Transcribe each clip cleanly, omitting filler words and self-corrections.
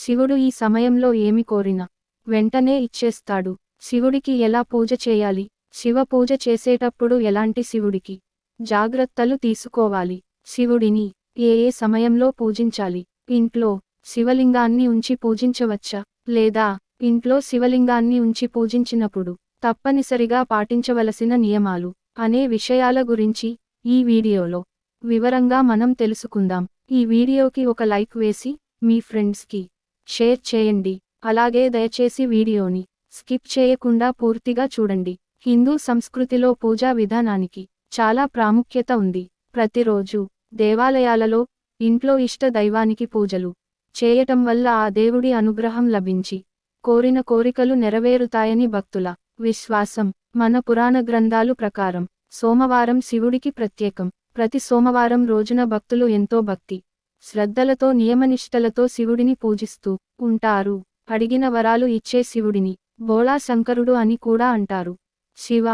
శివుడు ఈ సమయంలో ఏమి కోరినా వెంటనే ఇచ్చేస్తాడు. శివుడికి ఎలా పూజ చేయాలి, శివ పూజ చేసేటప్పుడు ఎలాంటి శివుడికి జాగ్రత్తలు తీసుకోవాలి, శివుడిని ఏ ఏ సమయంలో పూజించాలి, ఇంట్లో శివలింగాన్ని ఉంచి పూజించవచ్చా లేదా ఇంట్లో శివలింగాన్ని ఉంచి పూజించినప్పుడు తప్పనిసరిగా పాటించవలసిన నియమాలు అనే విషయాల గురించి ఈ వీడియోలో వివరంగా మనం తెలుసుకుందాం. ఈ వీడియోకి ఒక లైక్ వేసి మీ ఫ్రెండ్స్కి షేర్ చేయండి. అలాగే దయచేసి వీడియోని స్కిప్ చేయకుండా పూర్తిగా చూడండి. హిందూ సంస్కృతిలో పూజా విధానానికి చాలా ప్రాముఖ్యత ఉంది. ప్రతిరోజు దేవాలయాలలో ఇంట్లో ఇష్ట దైవానికి పూజలు చేయటం వల్ల ఆ దేవుడి అనుగ్రహం లభించి కోరిన కోరికలు నెరవేరుతాయని భక్తుల విశ్వాసం. మన పురాణ గ్రంథాలు ప్రకారం సోమవారం శివుడికి ప్రత్యేకం. ప్రతి సోమవారం రోజున భక్తులు ఎంతో భక్తి శ్రద్ధలతో నియమనిష్టలతో శివుడిని పూజిస్తూ ఉంటారు. అడిగిన వరాలు ఇచ్చే శివుడిని బోళా శంకరుడు అని కూడా అంటారు. శివ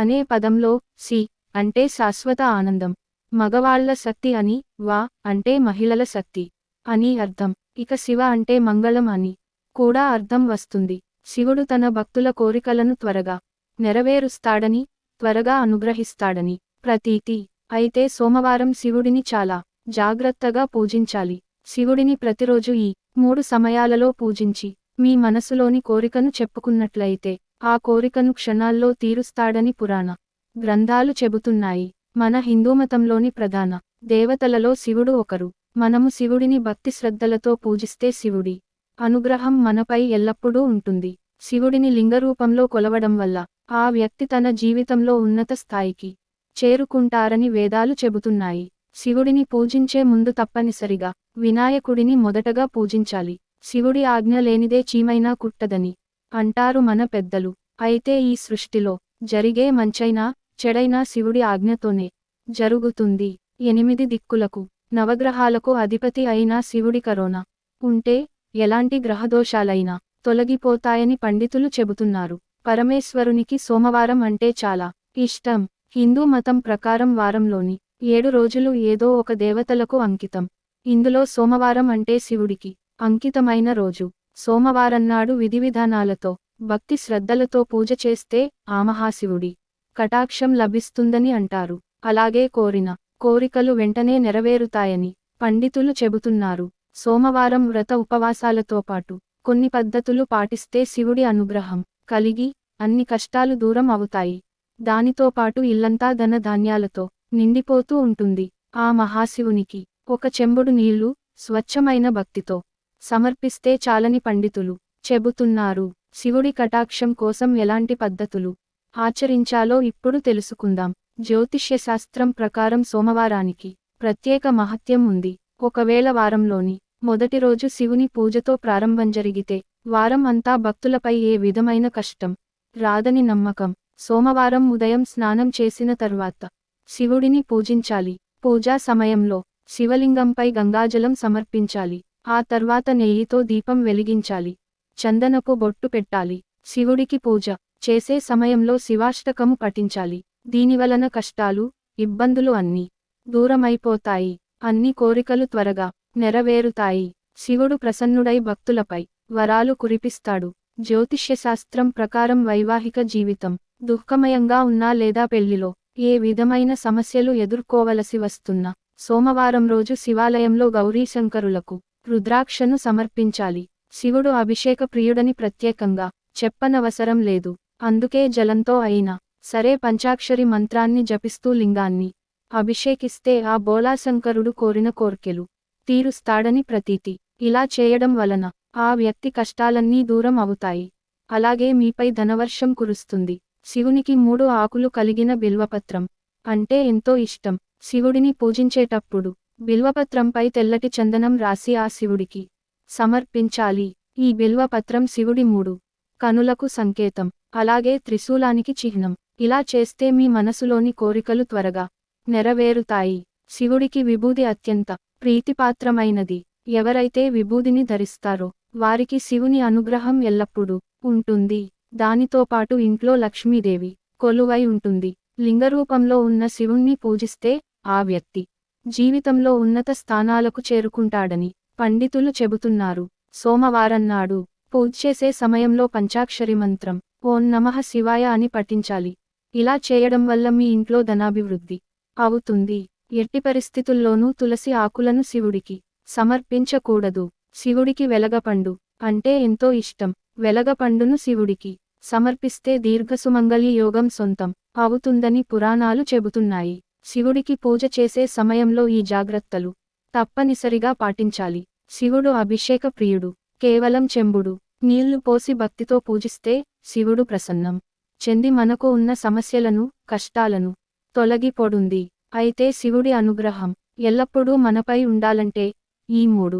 అనే పదంలో సి అంటే శాశ్వత ఆనందం, మగవాళ్ల శక్తి అని, వా అంటే మహిళల శక్తి అని అర్థం. ఇక శివ అంటే మంగళం అని కూడా అర్థం వస్తుంది. శివుడు తన భక్తుల కోరికలను త్వరగా నెరవేరుస్తాడని, త్వరగా అనుగ్రహిస్తాడని ప్రతీతి. అయితే సోమవారం శివుడిని చాలా జాగ్రత్తగా పూజించాలి. శివుడిని ప్రతిరోజు ఈ 3 సమయాలలో పూజించి మీ మనసులోని కోరికను చెప్పుకున్నట్లయితే ఆ కోరికను క్షణాల్లో తీరుస్తాడని పురాణ గ్రంథాలు చెబుతున్నాయి. మన హిందూమతంలోని ప్రధాన దేవతలలో శివుడు ఒకరు. మనము శివుడిని భక్తి శ్రద్ధలతో పూజిస్తే శివుడి అనుగ్రహం మనపై ఎల్లప్పుడూ ఉంటుంది. శివుడిని లింగరూపంలో కొలవడం వల్ల ఆ వ్యక్తి తన జీవితంలో ఉన్నత స్థాయికి చేరుకుంటారని వేదాలు చెబుతున్నాయి. శివుడిని పూజించే ముందు తప్పనిసరిగా వినాయకుడిని మొదటగా పూజించాలి. శివుడి ఆజ్ఞ లేనిదే చీమైనా కుట్టదని అంటారు మన పెద్దలు. అయితే ఈ సృష్టిలో జరిగే మంచైనా చెడైనా శివుడి ఆజ్ఞతోనే జరుగుతుంది. 8 దిక్కులకు నవగ్రహాలకు అధిపతి అయిన శివుడి కరోనా ఉంటే ఎలాంటి గ్రహదోషాలైనా తొలగిపోతాయని పండితులు చెబుతున్నారు. పరమేశ్వరునికి సోమవారం అంటే చాలా ఇష్టం. హిందూ మతం ప్రకారం వారంలోని 7 రోజులు ఏదో ఒక దేవతలకు అంకితం. ఇందులో సోమవారం అంటే శివుడికి అంకితమైన రోజు. సోమవారన్నాడు విధివిధానాలతో భక్తి శ్రద్ధలతో పూజ చేస్తే ఆ మహాశివుడి కటాక్షం లభిస్తుందని అంటారు. అలాగే కోరిన కోరికలు వెంటనే నెరవేరుతాయని పండితులు చెబుతున్నారు. సోమవారం వ్రత ఉపవాసాలతో పాటు కొన్ని పద్ధతులు పాటిస్తే శివుడి అనుగ్రహం కలిగి అన్ని కష్టాలు దూరం అవుతాయి. దానితో పాటు ఇల్లంతా ధన ధాన్యాలతో నిండిపోతూ ఉంటుంది. ఆ మహాశివునికి ఒక చెంబుడు నీళ్లు స్వచ్ఛమైన భక్తితో సమర్పిస్తే చాలని పండితులు చెబుతున్నారు. శివుడి కటాక్షం కోసం ఎలాంటి పద్ధతులు ఆచరించాలో ఇప్పుడు తెలుసుకుందాం. జ్యోతిష్య శాస్త్రం ప్రకారం సోమవారానికి ప్రత్యేక మహత్యం ఉంది. ఒకవేళ వారంలోని మొదటి రోజు శివుని పూజతో ప్రారంభం జరిగితే వారం అంతా భక్తులపై ఏ విధమైన కష్టం రాదని నమ్మకం. సోమవారం ఉదయం స్నానం చేసిన తర్వాత శివుడిని పూజించాలి. పూజా సమయంలో శివలింగంపై గంగాజలం సమర్పించాలి. ఆ తర్వాత నెయ్యితో దీపం వెలిగించాలి. చందనపు బొట్టు పెట్టాలి. శివుడికి పూజ చేసే సమయంలో శివాష్టకము పఠించాలి. దీనివలన కష్టాలు ఇబ్బందులు అన్నీ దూరమైపోతాయి. అన్ని కోరికలు త్వరగా నెరవేరుతాయి. శివుడు ప్రసన్నుడై భక్తులపై వరాలు కురిపిస్తాడు. జ్యోతిష్యశాస్త్రం ప్రకారం వైవాహిక జీవితం దుఃఖమయంగా ఉన్నా లేదా పెళ్లిలో ఏ విధమైన సమస్యలు ఎదుర్కోవలసి వస్తున్నా సోమవారం రోజు శివాలయంలో గౌరీశంకరులకు రుద్రాక్షను సమర్పించాలి. శివుడు అభిషేక ప్రియుడని ప్రత్యేకంగా చెప్పనవసరం లేదు. అందుకే జలంతో అయినా సరే పంచాక్షరి మంత్రాన్ని జపిస్తూ లింగాన్ని అభిషేకిస్తే ఆ బోళాశంకరుడు కోరిన కోర్కెలు తీరుస్తాడని ప్రతీతి. ఇలా చేయడం వలన ఆ వ్యక్తి కష్టాలన్నీ దూరం అవుతాయి. అలాగే మీపై ధనవర్షం కురుస్తుంది. శివునికి 3 ఆకులు కలిగిన బిల్వపత్రం అంటే ఎంతో ఇష్టం. శివుడిని పూజించేటప్పుడు బిల్వపత్రంపై తెల్లటి చందనం రాసి ఆ శివుడికి సమర్పించాలి. ఈ బిల్వపత్రం శివుడి 3 కనులకు సంకేతం, అలాగే త్రిశూలానికి చిహ్నం. ఇలా చేస్తే మీ మనసులోని కోరికలు త్వరగా నెరవేరుతాయి. శివుడికి విభూది అత్యంత ప్రీతిపాత్రమైనది. ఎవరైతే విభూదిని ధరిస్తారో వారికి శివుని అనుగ్రహం ఎల్లప్పుడూ ఉంటుంది. దానితో పాటు ఇంట్లో లక్ష్మీదేవి కొలువై ఉంటుంది. లింగరూపంలో ఉన్న శివుణ్ణి పూజిస్తే ఆ వ్యక్తి జీవితంలో ఉన్నత స్థానాలకు చేరుకుంటాడని పండితులు చెబుతున్నారు. సోమవారం నాడు పూజ చేసే సమయంలో పంచాక్షరి మంత్రం ఓం నమః శివాయ అని పఠించాలి. ఇలా చేయడం వల్ల మీ ఇంట్లో ధనాభివృద్ధి అవుతుంది. ఎట్టి పరిస్థితుల్లోనూ తులసి ఆకులను శివుడికి సమర్పించకూడదు. శివుడికి వెలగపండు అంటే ఎంతో ఇష్టం. వెలగపండును శివుడికి సమర్పిస్తే దీర్ఘసుమంగళి యోగం సొంతం అవుతుందని పురాణాలు చెబుతున్నాయి. శివుడికి పూజ చేసే సమయంలో ఈ జాగ్రత్తలు తప్పనిసరిగా పాటించాలి. శివుడు అభిషేక ప్రియుడు. కేవలం చెంబుడు నీళ్లు పోసి భక్తితో పూజిస్తే శివుడు ప్రసన్నం చెంది మనకు ఉన్న సమస్యలను కష్టాలను తొలగిపోడుంది. అయితే శివుడి అనుగ్రహం ఎల్లప్పుడూ మనపై ఉండాలంటే ఈ 3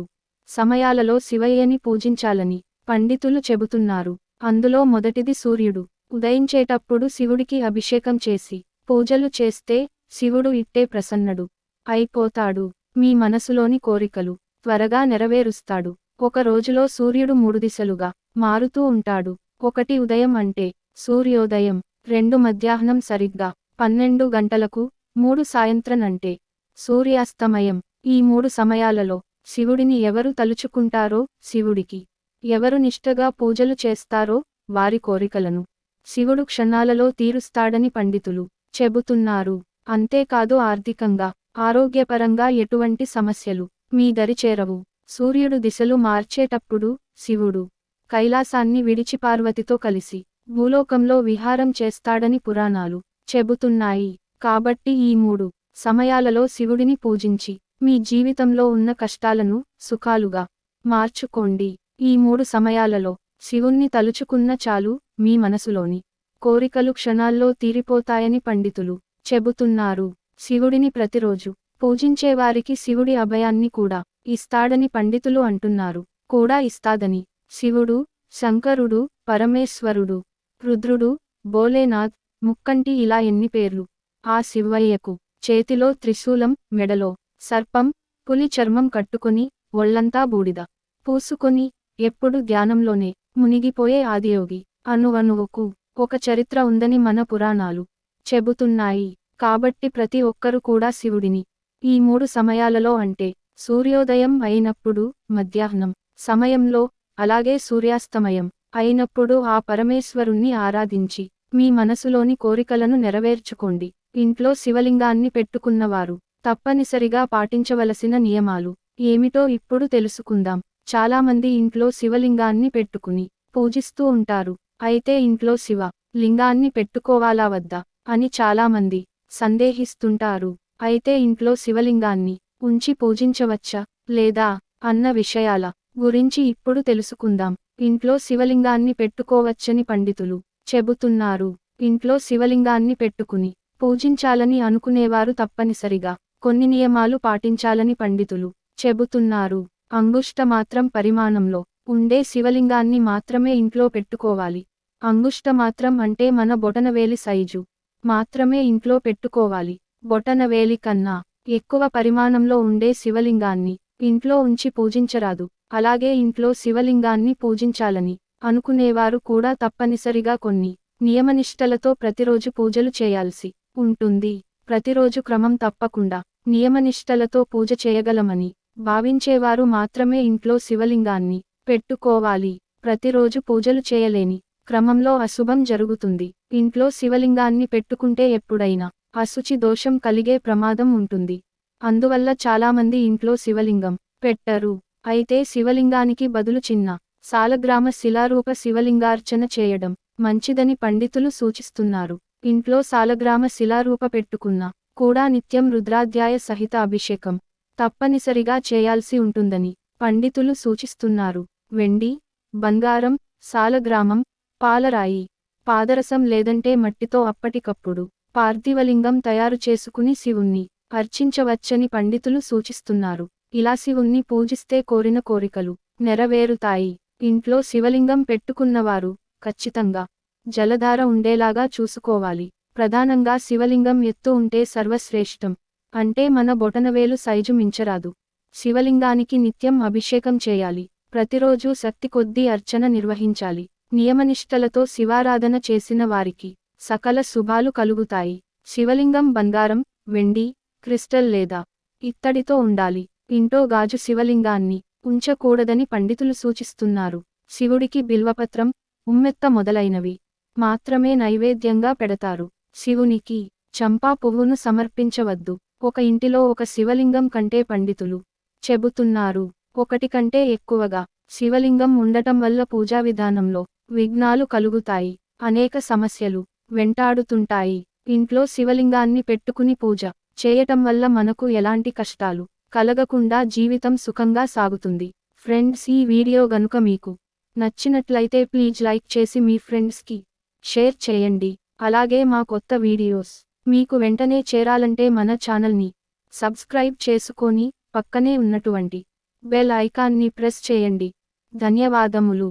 సమయాలలో శివయ్యని పూజించాలని పండితులు చెబుతున్నారు. అందులో మొదటిది సూర్యుడు ఉదయించేటప్పుడు శివుడికి అభిషేకం చేసి పూజలు చేస్తే శివుడు ఇట్టే ప్రసన్నుడు అయిపోతాడు. మీ మనసులోని కోరికలు త్వరగా నెరవేరుస్తాడు. ఒక రోజులో సూర్యుడు 3 దిశలుగా మారుతూ ఉంటాడు. 1 ఉదయం అంటే సూర్యోదయం, 2 మధ్యాహ్నం సరిగ్గా 12 గంటలకు, 3 సాయంత్రం అంటే సూర్యాస్తమయం. ఈ 3 సమయాలలో శివుడిని ఎవరు తలుచుకుంటారో శివుడికి ఎవరు నిష్ఠగా పూజలు చేస్తారో వారి కోరికలను శివుడు క్షణాలలో తీరుస్తాడని పండితులు చెబుతున్నారు. అంతేకాదు ఆర్థికంగా ఆరోగ్యపరంగా ఎటువంటి సమస్యలు మీ దరి చేరవు. సూర్యుడు దిశలు మార్చేటప్పుడు శివుడు కైలాసాన్ని విడిచి పార్వతితో కలిసి భూలోకంలో విహారం చేస్తాడని పురాణాలు చెబుతున్నాయి. కాబట్టి ఈ 3 సమయాలలో శివుడిని పూజించి మీ జీవితంలో ఉన్న కష్టాలను సుఖాలుగా మార్చుకోండి. ఈ 3 సమయాలలో శివుణ్ణి తలుచుకున్న చాలు మీ మనసులోని కోరికలు క్షణాల్లో తీరిపోతాయని పండితులు చెబుతున్నారు. శివుడిని ప్రతిరోజు పూజించేవారికి శివుడి అభయాన్ని కూడా ఇస్తాడని పండితులు అంటున్నారు. కూడా ఇస్తాదని శివుడు, శంకరుడు, పరమేశ్వరుడు, రుద్రుడు, భోలేనాథ్, ముక్కంటి ఇలా ఎన్ని పేర్లు. ఆ శివయ్యకు చేతిలో త్రిశూలం, మెడలో సర్పం, పులి చర్మం కట్టుకొని ఒళ్లంతా బూడిద పూసుకొని ఎప్పుడు ధ్యానంలోనే మునిగిపోయే ఆదియోగి. అణువణువుకు ఒక చరిత్ర ఉందని మన పురాణాలు చెబుతున్నాయి. కాబట్టి ప్రతి ఒక్కరు కూడా శివుడిని ఈ 3 సమయాలలో అంటే సూర్యోదయం అయినప్పుడు, మధ్యాహ్నం సమయంలో, అలాగే సూర్యాస్తమయం అయినప్పుడు ఆ పరమేశ్వరుణ్ణి ఆరాధించి మీ మనసులోని కోరికలను నెరవేర్చుకోండి. ఇంట్లో శివలింగాన్ని పెట్టుకున్నవారు తప్పనిసరిగా పాటించవలసిన నియమాలు ఏమిటో ఇప్పుడు తెలుసుకుందాం. చాలామంది ఇంట్లో శివలింగాన్ని పెట్టుకుని పూజిస్తూ ఉంటారు. అయితే ఇంట్లో శివ లింగాన్ని పెట్టుకోవాలా వద్దా అని చాలామంది సందేహిస్తుంటారు. అయితే ఇంట్లో శివలింగాన్ని ఉంచి పూజించవచ్చా లేదా అన్న విషయాల గురించి ఇప్పుడు తెలుసుకుందాం. ఇంట్లో శివలింగాన్ని పెట్టుకోవచ్చని పండితులు చెబుతున్నారు. ఇంట్లో శివలింగాన్ని పెట్టుకుని పూజించాలని అనుకునేవారు తప్పనిసరిగా కొన్ని నియమాలు పాటించాలని పండితులు చెబుతున్నారు. అంగుష్టమాత్రం పరిమాణంలో ఉండే శివలింగాన్ని మాత్రమే ఇంట్లో పెట్టుకోవాలి. అంగుష్టమాత్రం అంటే మన బొటనవేలి సైజు మాత్రమే ఇంట్లో పెట్టుకోవాలి. బొటనవేలి కన్నా ఎక్కువ పరిమాణంలో ఉండే శివలింగాన్ని ఇంట్లో ఉంచి పూజించరాదు. అలాగే ఇంట్లో శివలింగాన్ని పూజించాలని అనుకునేవారు కూడా తప్పనిసరిగా కొన్ని నియమనిష్టలతో ప్రతిరోజు పూజలు చేయాల్సి ఉంటుంది. ప్రతిరోజు క్రమం తప్పకుండా నియమనిష్టలతో పూజ చేయగలమని భావించేవారు మాత్రమే ఇంట్లో శివలింగాన్ని పెట్టుకోవాలి. ప్రతిరోజు పూజలు చేయలేని క్రమంలో అశుభం జరుగుతుంది. ఇంట్లో శివలింగాన్ని పెట్టుకుంటే ఎప్పుడైనా అశుచి దోషం కలిగే ప్రమాదం ఉంటుంది. అందువల్ల చాలామంది ఇంట్లో శివలింగం పెట్టరు. అయితే శివలింగానికి బదులు చిన్న సాలగ్రామ శిలారూప శివలింగార్చన చేయడం మంచిదని పండితులు సూచిస్తున్నారు. ఇంట్లో సాలగ్రామ శిలారూప పెట్టుకున్నా కూడా నిత్యం రుద్రాధ్యాయ సహిత అభిషేకం తప్పనిసరిగా చేయాల్సి ఉంటుందని పండితులు సూచిస్తున్నారు. వెండి, బంగారం, సాలగ్రామం, పాలరాయి, పాదరసం లేదంటే మట్టితో అప్పటికప్పుడు పార్థివలింగం తయారు చేసుకుని శివుణ్ణి అర్చించవచ్చని పండితులు సూచిస్తున్నారు. ఇలా శివుణ్ణి పూజిస్తే కోరిన కోరికలు నెరవేరుతాయి. ఇంట్లో శివలింగం పెట్టుకున్నవారు ఖచ్చితంగా జలధార ఉండేలాగా చూసుకోవాలి. ప్రధానంగా శివలింగం ఎత్తు ఉంటే సర్వశ్రేష్టం. అంటే మన బొటనవేలు సైజు మించరాదు. శివలింగానికి నిత్యం అభిషేకం చేయాలి. ప్రతిరోజు శక్తి కొద్దీ అర్చన నిర్వహించాలి. నియమనిష్టలతో శివారాధన చేసిన వారికి సకల శుభాలు కలుగుతాయి. శివలింగం బంగారం, వెండి, క్రిస్టల్ లేదా ఇత్తడితో ఉండాలి. ఇంట్లో గాజు శివలింగాన్ని ఉంచకూడదని పండితులు సూచిస్తున్నారు. శివుడికి బిల్వపత్రం, ఉమ్మెత్త మొదలైనవి మాత్రమే నైవేద్యంగా పెడతారు. శివునికి చంపా పువ్వును సమర్పించవద్దు. ఒక ఇంటిలో ఒక శివలింగం కంటే పండితులు చెబుతున్నారు, ఒకటి కంటే ఎక్కువగా శివలింగం ఉండటం వల్ల పూజా విధానంలో విఘ్నాలు కలుగుతాయి. అనేక సమస్యలు వెంటాడుతుంటాయి. ఇంట్లో శివలింగాన్ని పెట్టుకుని పూజ చేయటం వల్ల మనకు ఎలాంటి కష్టాలు కలగకుండా జీవితం సుఖంగా సాగుతుంది. ఫ్రెండ్స్, ఈ వీడియో గనుక మీకు నచ్చినట్లయితే ప్లీజ్ లైక్ చేసి మీ ఫ్రెండ్స్కి షేర్ చేయండి. అలాగే మా కొత్త వీడియోస్ మీకు వెంటనే చేరాలంటే మన ఛానల్ని సబ్స్క్రైబ్ చేసుకొని పక్కనే ఉన్నటువంటి బెల్ ఐకాన్ని ప్రెస్ చేయండి. ధన్యవాదములు.